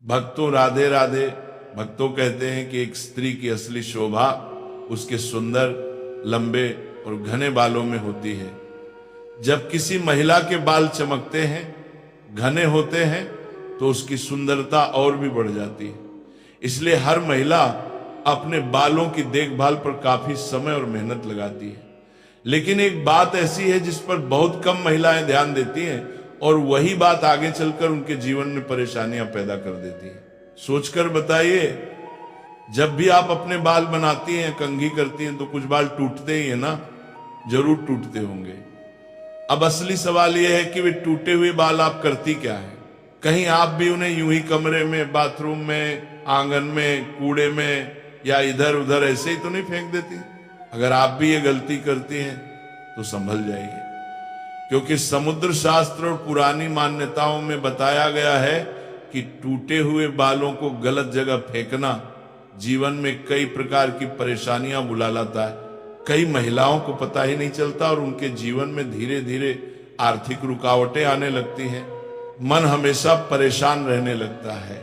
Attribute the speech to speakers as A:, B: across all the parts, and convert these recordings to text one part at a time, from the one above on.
A: भक्तों राधे राधे। भक्तों कहते हैं कि एक स्त्री की असली शोभा उसके सुंदर, लंबे और घने बालों में होती है। जब किसी महिला के बाल चमकते हैं, घने होते हैं, तो उसकी सुंदरता और भी बढ़ जाती है। इसलिए हर महिला अपने बालों की देखभाल पर काफी समय और मेहनत लगाती है। लेकिन एक बात ऐसी है जिस पर बहुत कम महिलाएं ध्यान देती हैं, और वही बात आगे चलकर उनके जीवन में परेशानियां पैदा कर देती है। सोचकर बताइए, जब भी आप अपने बाल बनाती हैं, कंघी करती हैं, तो कुछ बाल टूटते ही है ना, जरूर टूटते होंगे। अब असली सवाल यह है कि वे टूटे हुए बाल आप करती क्या है? कहीं आप भी उन्हें यूं ही कमरे में, बाथरूम में, आंगन में, कूड़े में या इधर उधर ऐसे ही तो नहीं फेंक देती? अगर आप भी ये गलती करती हैं तो संभल जाइए, क्योंकि समुद्र शास्त्र और पुरानी मान्यताओं में बताया गया है कि टूटे हुए बालों को गलत जगह फेंकना जीवन में कई प्रकार की परेशानियां बुला लाता है। कई महिलाओं को पता ही नहीं चलता और उनके जीवन में धीरे धीरे आर्थिक रुकावटें आने लगती हैं। मन हमेशा परेशान रहने लगता है,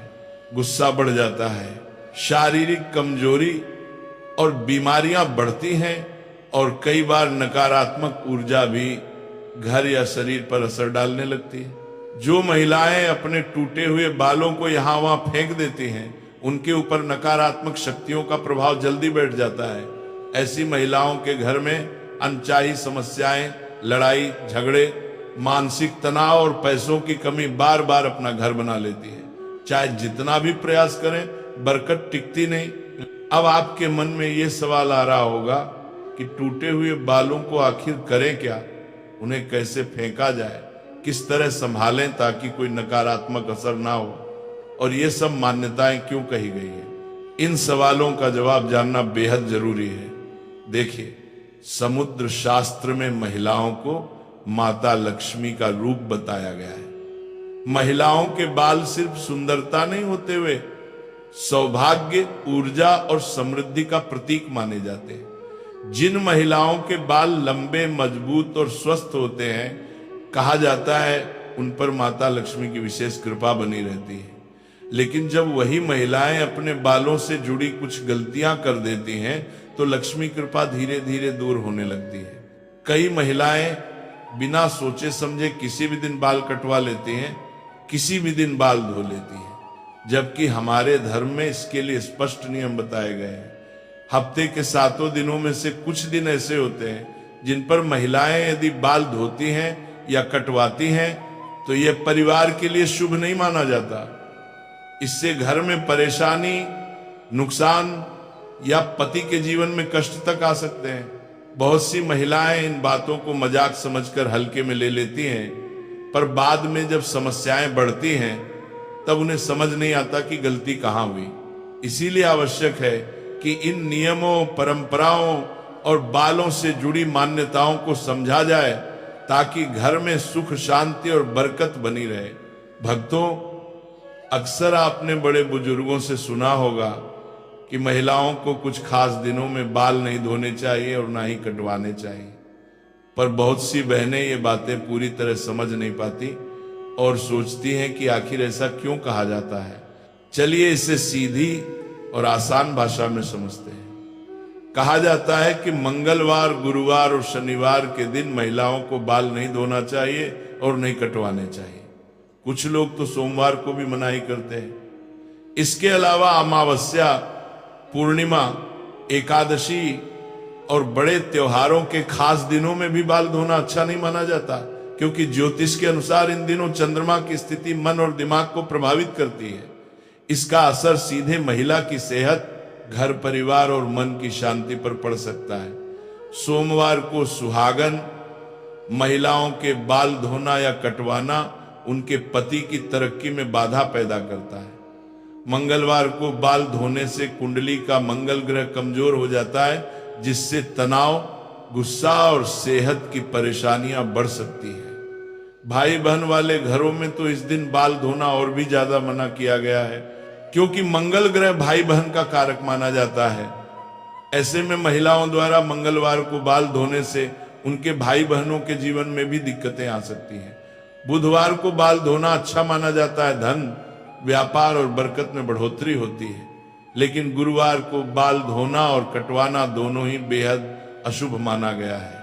A: गुस्सा बढ़ जाता है, शारीरिक कमजोरी और बीमारियां बढ़ती हैं, और कई बार नकारात्मक ऊर्जा भी घर या शरीर पर असर डालने लगती है। जो महिलाएं अपने टूटे हुए बालों को यहां वहां फेंक देती हैं, उनके ऊपर नकारात्मक शक्तियों का प्रभाव जल्दी बैठ जाता है। ऐसी महिलाओं के घर में अनचाही समस्याएं, लड़ाई झगड़े, मानसिक तनाव और पैसों की कमी बार बार अपना घर बना लेती है। चाहे जितना भी प्रयास करें, बरकत टिकती नहीं। अब आपके मन में यह सवाल आ रहा होगा कि टूटे हुए बालों को आखिर करें क्या, उन्हें कैसे फेंका जाए, किस तरह संभालें ताकि कोई नकारात्मक असर ना हो, और ये सब मान्यताएं क्यों कही गई है? इन सवालों का जवाब जानना बेहद जरूरी है। देखिए, समुद्र शास्त्र में महिलाओं को माता लक्ष्मी का रूप बताया गया है। महिलाओं के बाल सिर्फ सुंदरता नहीं होते, वे सौभाग्य, ऊर्जा और समृद्धि का प्रतीक माने जाते हैं। जिन महिलाओं के बाल लंबे, मजबूत और स्वस्थ होते हैं, कहा जाता है उन पर माता लक्ष्मी की विशेष कृपा बनी रहती है। लेकिन जब वही महिलाएं अपने बालों से जुड़ी कुछ गलतियां कर देती हैं, तो लक्ष्मी कृपा धीरे धीरे दूर होने लगती है। कई महिलाएं बिना सोचे समझे किसी भी दिन बाल कटवा लेती हैं, किसी भी दिन बाल धो लेती हैं, जबकि हमारे धर्म में इसके लिए स्पष्ट नियम बताए गए हैं। हफ्ते के 7 दिनों में से कुछ दिन ऐसे होते हैं जिन पर महिलाएं यदि बाल धोती हैं या कटवाती हैं, तो यह परिवार के लिए शुभ नहीं माना जाता। इससे घर में परेशानी, नुकसान या पति के जीवन में कष्ट तक आ सकते हैं। बहुत सी महिलाएं इन बातों को मजाक समझकर हल्के में ले लेती हैं, पर बाद में जब समस्याएं बढ़ती हैं तब उन्हें समझ नहीं आता कि गलती कहां हुई। इसीलिए आवश्यक है कि इन नियमों, परंपराओं और बालों से जुड़ी मान्यताओं को समझा जाए, ताकि घर में सुख, शांति और बरकत बनी रहे। भक्तों, अक्सर आपने बड़े बुजुर्गों से सुना होगा कि महिलाओं को कुछ खास दिनों में बाल नहीं धोने चाहिए और ना ही कटवाने चाहिए, पर बहुत सी बहनें ये बातें पूरी तरह समझ नहीं पाती और सोचती हैं कि आखिर ऐसा क्यों कहा जाता है। चलिए इसे सीधी और आसान भाषा में समझते हैं। कहा जाता है कि मंगलवार, गुरुवार और शनिवार के दिन महिलाओं को बाल नहीं धोना चाहिए और नहीं कटवाने चाहिए। कुछ लोग तो सोमवार को भी मनाही करते हैं। इसके अलावा अमावस्या, पूर्णिमा, एकादशी और बड़े त्योहारों के खास दिनों में भी बाल धोना अच्छा नहीं माना जाता, क्योंकि ज्योतिष के अनुसार इन दिनों चंद्रमा की स्थिति मन और दिमाग को प्रभावित करती है। इसका असर सीधे महिला की सेहत, घर परिवार और मन की शांति पर पड़ सकता है। सोमवार को सुहागन महिलाओं के बाल धोना या कटवाना उनके पति की तरक्की में बाधा पैदा करता है। मंगलवार को बाल धोने से कुंडली का मंगल ग्रह कमजोर हो जाता है, जिससे तनाव, गुस्सा और सेहत की परेशानियां बढ़ सकती है। भाई बहन वाले घरों में तो इस दिन बाल धोना और भी ज्यादा मना किया गया है, क्योंकि मंगल ग्रह भाई बहन का कारक माना जाता है। ऐसे में महिलाओं द्वारा मंगलवार को बाल धोने से उनके भाई बहनों के जीवन में भी दिक्कतें आ सकती हैं। बुधवार को बाल धोना अच्छा माना जाता है धन, व्यापार और बरकत में बढ़ोतरी होती है। लेकिन गुरुवार को बाल धोना और कटवाना दोनों ही बेहद अशुभ माना गया है।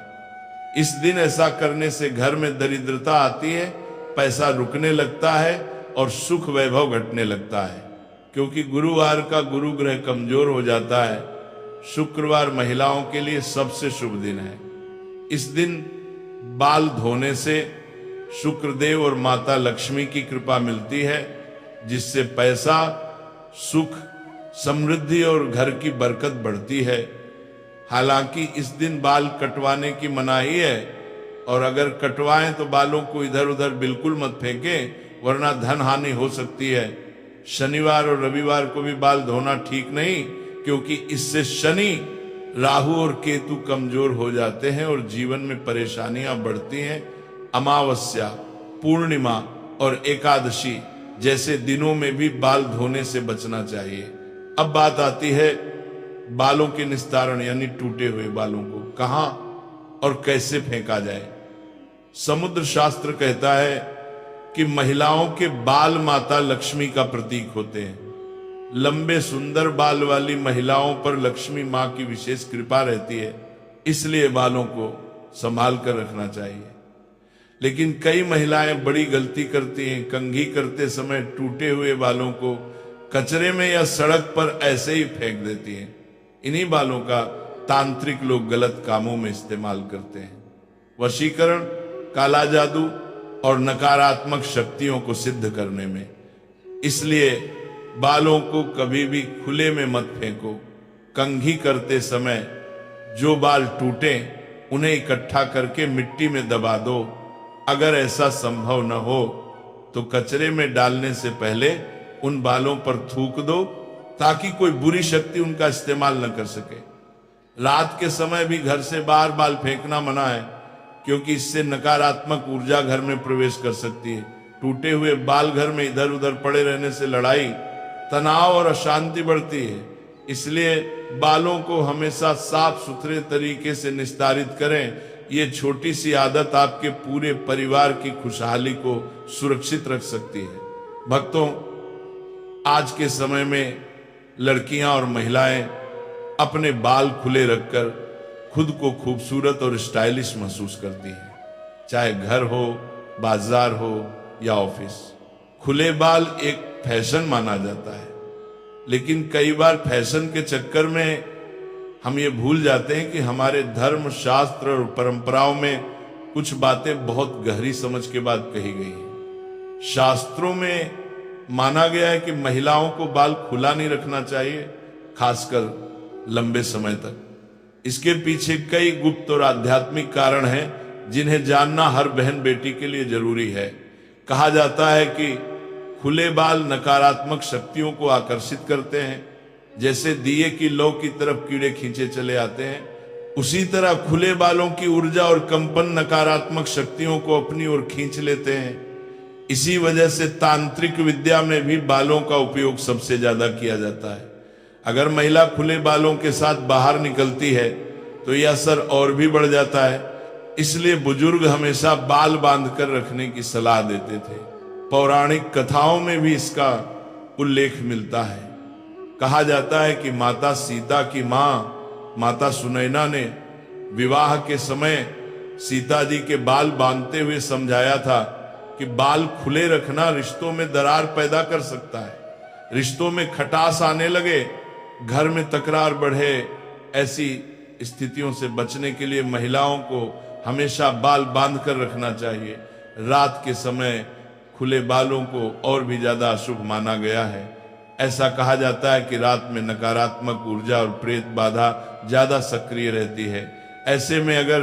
A: इस दिन ऐसा करने से घर में दरिद्रता आती है, पैसा रुकने लगता है और सुख वैभव घटने लगता है, क्योंकि गुरुवार का गुरु ग्रह कमजोर हो जाता है। शुक्रवार महिलाओं के लिए सबसे शुभ दिन है। इस दिन बाल धोने से शुक्रदेव और माता लक्ष्मी की कृपा मिलती है, जिससे पैसा, सुख, समृद्धि और घर की बरकत बढ़ती है। हालांकि इस दिन बाल कटवाने की मनाही है, और अगर कटवाएं तो बालों को इधर उधर बिल्कुल मत फेंकें, वरना धन हानि हो सकती है। शनिवार और रविवार को भी बाल धोना ठीक नहीं, क्योंकि इससे शनि, राहु और केतु कमजोर हो जाते हैं और जीवन में परेशानियां बढ़ती हैं। अमावस्या, पूर्णिमा और एकादशी जैसे दिनों में भी बाल धोने से बचना चाहिए। अब बात आती है बालों के निस्तारण यानी टूटे हुए बालों को कहां और कैसे फेंका जाए। समुद्र शास्त्र कहता है कि महिलाओं के बाल माता लक्ष्मी का प्रतीक होते हैं। लंबे सुंदर बाल वाली महिलाओं पर लक्ष्मी मां की विशेष कृपा रहती है, इसलिए बालों को संभाल कर रखना चाहिए। लेकिन कई महिलाएं बड़ी गलती करती हैं, कंघी करते समय टूटे हुए बालों को कचरे में या सड़क पर ऐसे ही फेंक देती हैं। इन्हीं बालों का तांत्रिक लोग गलत कामों में इस्तेमाल करते हैं, वशीकरण, काला जादू और नकारात्मक शक्तियों को सिद्ध करने में। इसलिए बालों को कभी भी खुले में मत फेंको। कंघी करते समय जो बाल टूटे उन्हें इकट्ठा करके मिट्टी में दबा दो। अगर ऐसा संभव न हो तो कचरे में डालने से पहले उन बालों पर थूक दो, ताकि कोई बुरी शक्ति उनका इस्तेमाल न कर सके। रात के समय भी घर से बाहर बाल फेंकना मना है, क्योंकि इससे नकारात्मक ऊर्जा घर में प्रवेश कर सकती है। टूटे हुए बाल घर में इधर उधर पड़े रहने से लड़ाई, तनाव और अशांति बढ़ती है। इसलिए बालों को हमेशा साफ सुथरे तरीके से निस्तारित करें। ये छोटी सी आदत आपके पूरे परिवार की खुशहाली को सुरक्षित रख सकती है। भक्तों, आज के समय में लड़कियां और महिलाएं अपने बाल खुले रखकर खुद को खूबसूरत और स्टाइलिश महसूस करती हैं, चाहे घर हो, बाजार हो या ऑफिस। खुले बाल एक फैशन माना जाता है, लेकिन कई बार फैशन के चक्कर में हम ये भूल जाते हैं कि हमारे धर्म, शास्त्र और परंपराओं में कुछ बातें बहुत गहरी समझ के बाद कही गई हैं। शास्त्रों में माना गया है कि महिलाओं को बाल खुला नहीं रखना चाहिए, खासकर लंबे समय तक। इसके पीछे कई गुप्त और आध्यात्मिक कारण हैं, जिन्हें जानना हर बहन बेटी के लिए जरूरी है। कहा जाता है कि खुले बाल नकारात्मक शक्तियों को आकर्षित करते हैं। जैसे दिए की लौ की तरफ कीड़े खींचे चले आते हैं, उसी तरह खुले बालों की ऊर्जा और कंपन नकारात्मक शक्तियों को अपनी ओर खींच लेते हैं। इसी वजह से तांत्रिक विद्या में भी बालों का उपयोग सबसे ज्यादा किया जाता है। अगर महिला खुले बालों के साथ बाहर निकलती है तो यह असर और भी बढ़ जाता है। इसलिए बुजुर्ग हमेशा बाल बांधकर रखने की सलाह देते थे। पौराणिक कथाओं में भी इसका उल्लेख मिलता है। कहा जाता है कि माता सीता की मां माता सुनैना ने विवाह के समय सीता जी के बाल बांधते हुए समझाया था कि बाल खुले रखना रिश्तों में दरार पैदा कर सकता है, रिश्तों में खटास आने लगे, घर में तकरार बढ़े। ऐसी स्थितियों से बचने के लिए महिलाओं को हमेशा बाल बांध कर रखना चाहिए। रात के समय खुले बालों को और भी ज्यादा अशुभ माना गया है। ऐसा कहा जाता है कि रात में नकारात्मक ऊर्जा और प्रेत बाधा ज्यादा सक्रिय रहती है। ऐसे में अगर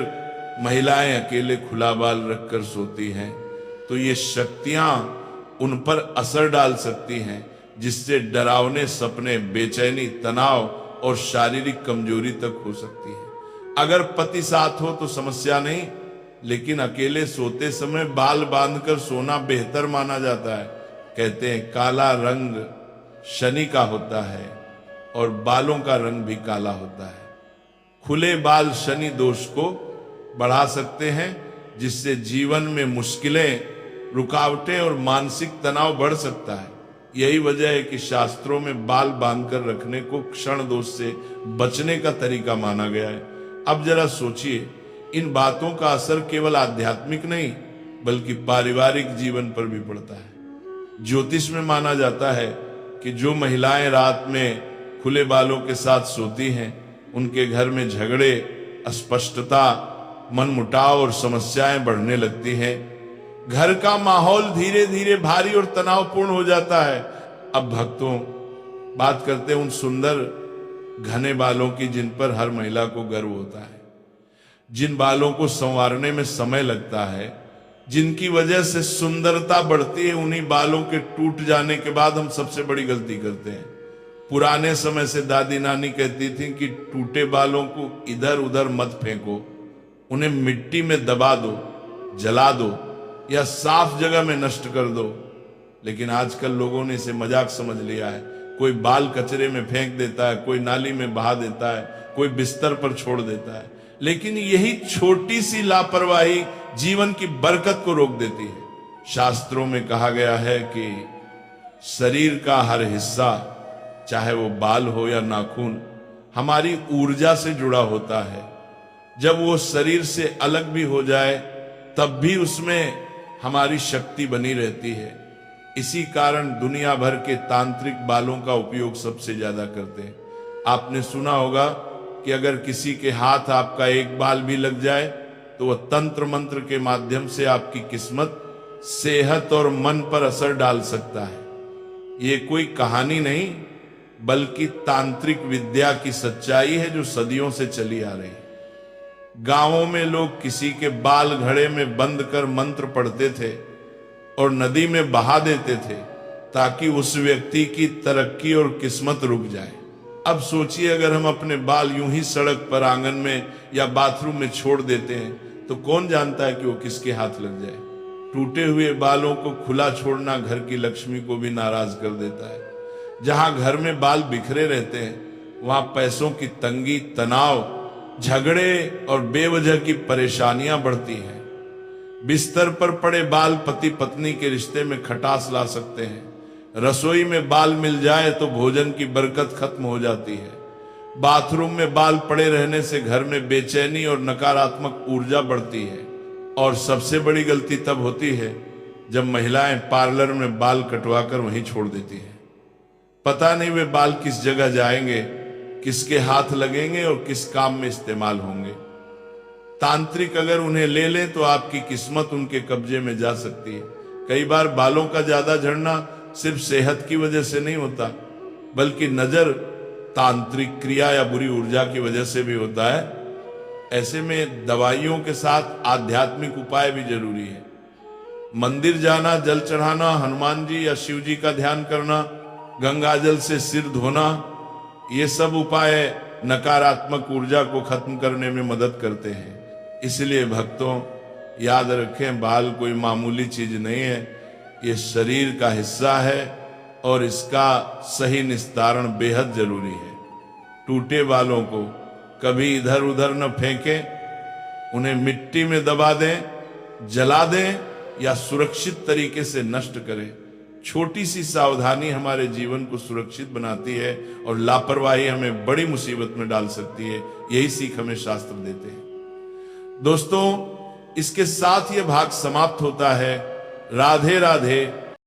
A: महिलाएं अकेले खुला बाल रखकर सोती हैं तो ये शक्तियां उन पर असर डाल सकती हैं, जिससे डरावने सपने, बेचैनी, तनाव और शारीरिक कमजोरी तक हो सकती है। अगर पति साथ हो तो समस्या नहीं, लेकिन अकेले सोते समय बाल बांधकर सोना बेहतर माना जाता है। कहते हैं काला रंग शनि का होता है और बालों का रंग भी काला होता है। खुले बाल शनि दोष को बढ़ा सकते हैं, जिससे जीवन में मुश्किलें, रुकावटें और मानसिक तनाव बढ़ सकता है। यही वजह है कि शास्त्रों में बाल बांधकर रखने को क्षण दोष से बचने का तरीका माना गया है। अब जरा सोचिए, इन बातों का असर केवल आध्यात्मिक नहीं बल्कि पारिवारिक जीवन पर भी पड़ता है। ज्योतिष में माना जाता है कि जो महिलाएं रात में खुले बालों के साथ सोती हैं, उनके घर में झगड़े, अस्पष्टता, मनमुटाव और समस्याएं बढ़ने लगती हैं। घर का माहौल धीरे धीरे भारी और तनावपूर्ण हो जाता है। अब भक्तों, बात करते हैं उन सुंदर घने बालों की जिन पर हर महिला को गर्व होता है, जिन बालों को संवारने में समय लगता है, जिनकी वजह से सुंदरता बढ़ती है। उन्हीं बालों के टूट जाने के बाद हम सबसे बड़ी गलती करते हैं। पुराने समय से दादी नानी कहती थी कि टूटे बालों को इधर उधर मत फेंको, उन्हें मिट्टी में दबा दो, जला दो या साफ जगह में नष्ट कर दो। लेकिन आजकल लोगों ने इसे मजाक समझ लिया है। कोई बाल कचरे में फेंक देता है, कोई नाली में बहा देता है, कोई बिस्तर पर छोड़ देता है। लेकिन यही छोटी सी लापरवाही जीवन की बरकत को रोक देती है। शास्त्रों में कहा गया है कि शरीर का हर हिस्सा, चाहे वो बाल हो या नाखून, हमारी ऊर्जा से जुड़ा होता है। जब वो शरीर से अलग भी हो जाए तब भी उसमें हमारी शक्ति बनी रहती है। इसी कारण दुनिया भर के तांत्रिक बालों का उपयोग सबसे ज्यादा करते हैं। आपने सुना होगा कि अगर किसी के हाथ आपका एक बाल भी लग जाए तो वह तंत्र मंत्र के माध्यम से आपकी किस्मत, सेहत और मन पर असर डाल सकता है। ये कोई कहानी नहीं बल्कि तांत्रिक विद्या की सच्चाई है जो सदियों से चली आ रही है। गांवों में लोग किसी के बाल घड़े में बंद कर मंत्र पढ़ते थे और नदी में बहा देते थे ताकि उस व्यक्ति की तरक्की और किस्मत रुक जाए। अब सोचिए, अगर हम अपने बाल यूं ही सड़क पर, आंगन में या बाथरूम में छोड़ देते हैं तो कौन जानता है कि वो किसके हाथ लग जाए। टूटे हुए बालों को खुला छोड़ना घर की लक्ष्मी को भी नाराज कर देता है। जहां घर में बाल बिखरे रहते हैं वहां पैसों की तंगी, तनाव, झगड़े और बेवजह की परेशानियां बढ़ती हैं। बिस्तर पर पड़े बाल पति पत्नी के रिश्ते में खटास ला सकते हैं। रसोई में बाल मिल जाए तो भोजन की बरकत खत्म हो जाती है। बाथरूम में बाल पड़े रहने से घर में बेचैनी और नकारात्मक ऊर्जा बढ़ती है। और सबसे बड़ी गलती तब होती है जब महिलाएं पार्लर में बाल कटवाकर वहीं छोड़ देती हैं। पता नहीं वे बाल किस जगह जाएंगे, किसके हाथ लगेंगे और किस काम में इस्तेमाल होंगे। तांत्रिक अगर उन्हें ले लें तो आपकी किस्मत उनके कब्जे में जा सकती है। कई बार बालों का ज्यादा झड़ना सिर्फ सेहत की वजह से नहीं होता बल्कि नजर, तांत्रिक क्रिया या बुरी ऊर्जा की वजह से भी होता है। ऐसे में दवाइयों के साथ आध्यात्मिक उपाय भी जरूरी है। मंदिर जाना, जल चढ़ाना, हनुमान जी या शिव जी का ध्यान करना, गंगा जल से सिर धोना, ये सब उपाय नकारात्मक ऊर्जा को खत्म करने में मदद करते हैं। इसलिए भक्तों, याद रखें, बाल कोई मामूली चीज नहीं है, ये शरीर का हिस्सा है और इसका सही निस्तारण बेहद जरूरी है। टूटे बालों को कभी इधर उधर न फेंकें, उन्हें मिट्टी में दबा दें, जला दें या सुरक्षित तरीके से नष्ट करें। छोटी सी सावधानी हमारे जीवन को सुरक्षित बनाती है और लापरवाही हमें बड़ी मुसीबत में डाल सकती है। यही सीख हमें शास्त्र देते हैं। दोस्तों, इसके साथ यह भाग समाप्त होता है। राधे राधे।